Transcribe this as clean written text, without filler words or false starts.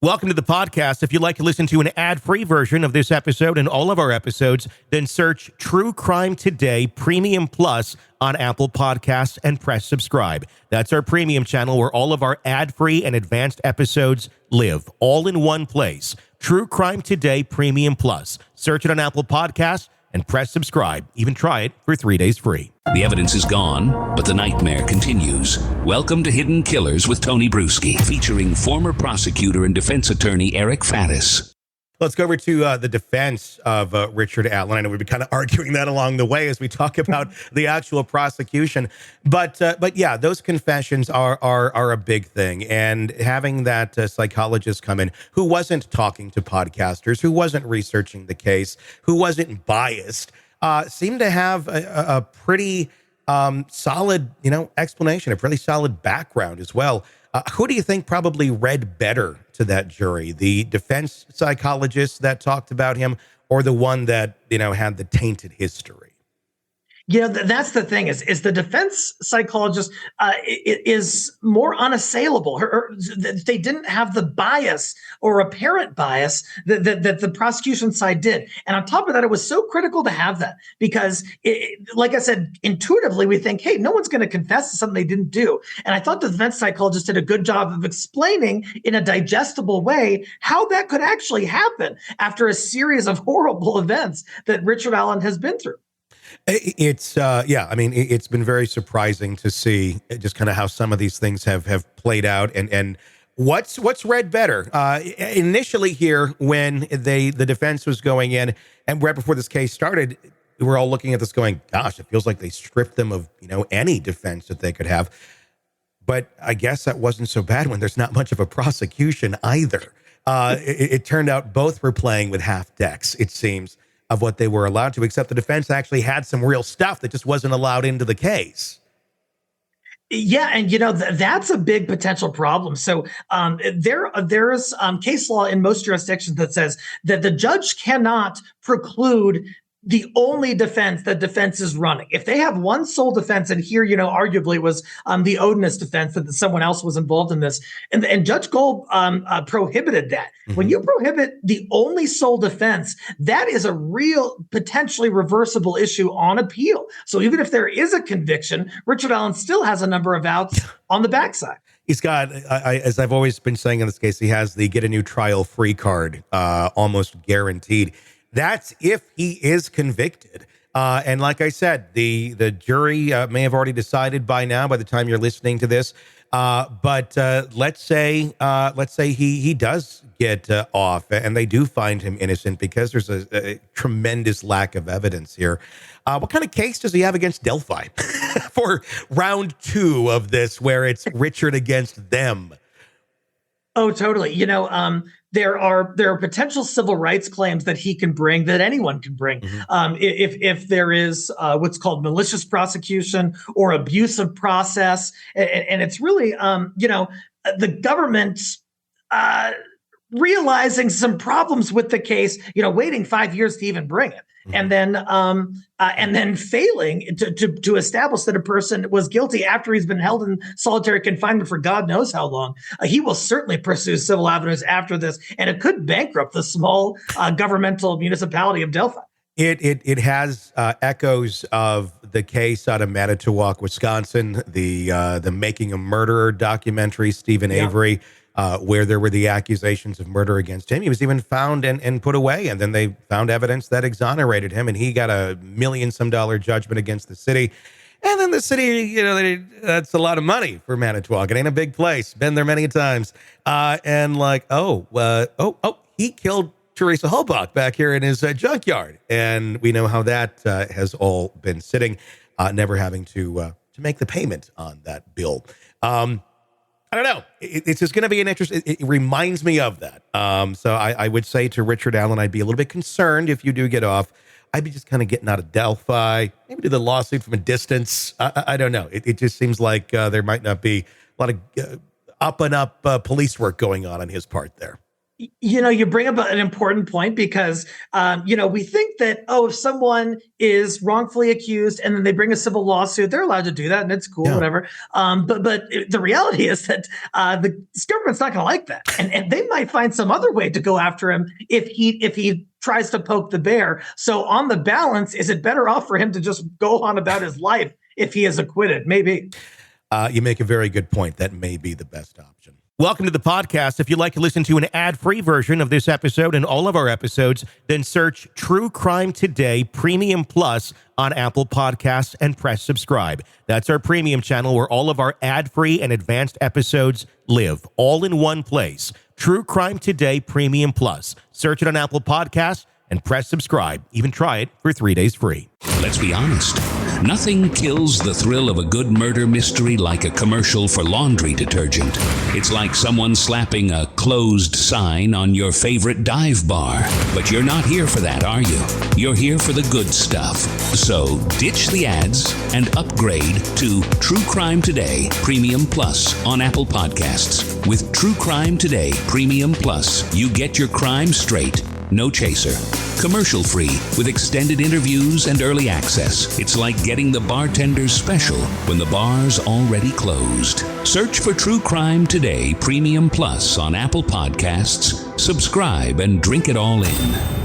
Welcome to the podcast. If you'd like to listen to an ad-free version of this episode and all of our episodes, then search True Crime Today Premium Plus on Apple Podcasts and press subscribe. That's our premium channel where all of our ad-free and advanced episodes live, all in one place. True Crime Today Premium Plus. Search it on Apple Podcasts and press subscribe. Even try it for 3 days free. The evidence is gone, but the nightmare continues. Welcome to Hidden Killers with Tony Bruschi, featuring former prosecutor and defense attorney Eric Faddis. Let's go over to the defense of Richard Allen. I know we've been kind of arguing that along the way as we talk about the actual prosecution. But yeah, those confessions are a big thing. And having that psychologist come in who wasn't talking to podcasters, who wasn't researching the case, who wasn't biased, seemed to have a pretty solid, explanation, a pretty solid background as well. Who do you think probably read better to that jury? The defense psychologist that talked about him, or the one that, had the tainted history? That's the thing is the defense psychologist is more unassailable. They didn't have the bias or apparent bias that the prosecution side did. And on top of that, it was so critical to have that because, like I said, intuitively, we think, hey, no one's going to confess to something they didn't do. And I thought the defense psychologist did a good job of explaining in a digestible way how that could actually happen after a series of horrible events that Richard Allen has been through. It's it's been very surprising to see just kind of how some of these things have played out and what's read better. Initially here when the defense was going in and right before this case started, we were all looking at this going, gosh, it feels like they stripped them of, any defense that they could have. But I guess that wasn't so bad when there's not much of a prosecution either. It turned out both were playing with half decks, it seems, of what they were allowed to, except the defense actually had some real stuff that just wasn't allowed into the case. Yeah, and that's a big potential problem. So there's case law in most jurisdictions that says that the judge cannot preclude the only defense that defense is running. If they have one sole defense, and here, arguably was the Odinist defense that someone else was involved in this, and Judge Gold prohibited that. Mm-hmm. When you prohibit the only sole defense, that is a real potentially reversible issue on appeal. So even if there is a conviction, Richard Allen still has a number of outs on the backside. He's got, as I've always been saying in this case, he has the get a new trial free card, almost guaranteed. That's if he is convicted. And like I said, the jury may have already decided by now, by the time you're listening to this. But let's say he does get off and they do find him innocent because there's a tremendous lack of evidence here. What kind of case does he have against Delphi for round 2 of this, where it's Richard against them? Oh, totally. There are potential civil rights claims that he can bring, that anyone can bring. Mm-hmm. If there is what's called malicious prosecution or abuse of process, and it's really the government realizing some problems with the case, waiting 5 years to even bring it. Mm-hmm. And then failing to establish that a person was guilty after he's been held in solitary confinement for God knows how long. He will certainly pursue civil avenues after this, and it could bankrupt the small governmental municipality of Delphi. It has echoes of the case out of Manitowoc, Wisconsin, the Making a Murderer documentary, Stephen Avery. Where there were the accusations of murder against him. He was even found and put away, and then they found evidence that exonerated him, and he got $1 million judgment against the city. And then the city, that's a lot of money for Manitowoc. It ain't a big place. Been there many times. And he killed Teresa Halbach back here in his junkyard. And we know how that has all been sitting, never having to make the payment on that bill. I don't know. It's just going to be an interest. It reminds me of that. So I would say to Richard Allen, I'd be a little bit concerned if you do get off. I'd be just kind of getting out of Delphi, maybe do the lawsuit from a distance. I don't know. It just seems like there might not be a lot of up and up police work going on his part there. You bring up an important point because, we think that, if someone is wrongfully accused and then they bring a civil lawsuit, they're allowed to do that and it's cool, Yeah. whatever. But the reality is that the government's not going to like that. And they might find some other way to go after him if he tries to poke the bear. So on the balance, is it better off for him to just go on about his life if he is acquitted? Maybe. You make a very good point. That may be the best option. Welcome to the podcast. If you'd like to listen to an ad-free version of this episode and all of our episodes, then search True Crime Today Premium Plus on Apple Podcasts and press subscribe. That's our premium channel where all of our ad-free and advanced episodes live, all in one place. True Crime Today Premium Plus. Search it on Apple Podcasts and press subscribe. Even try it for 3 days free. Let's be honest. Nothing kills the thrill of a good murder mystery like a commercial for laundry detergent. It's like someone slapping a closed sign on your favorite dive bar. But you're not here for that, are you? You're here for the good stuff. So ditch the ads and upgrade to True Crime Today Premium Plus on Apple Podcasts. With True Crime Today Premium Plus, you get your crime straight. No chaser. Commercial free with extended interviews and early access. It's like getting the bartender's special when the bar's already closed. Search for True Crime Today Premium Plus on Apple Podcasts. Subscribe and drink it all in.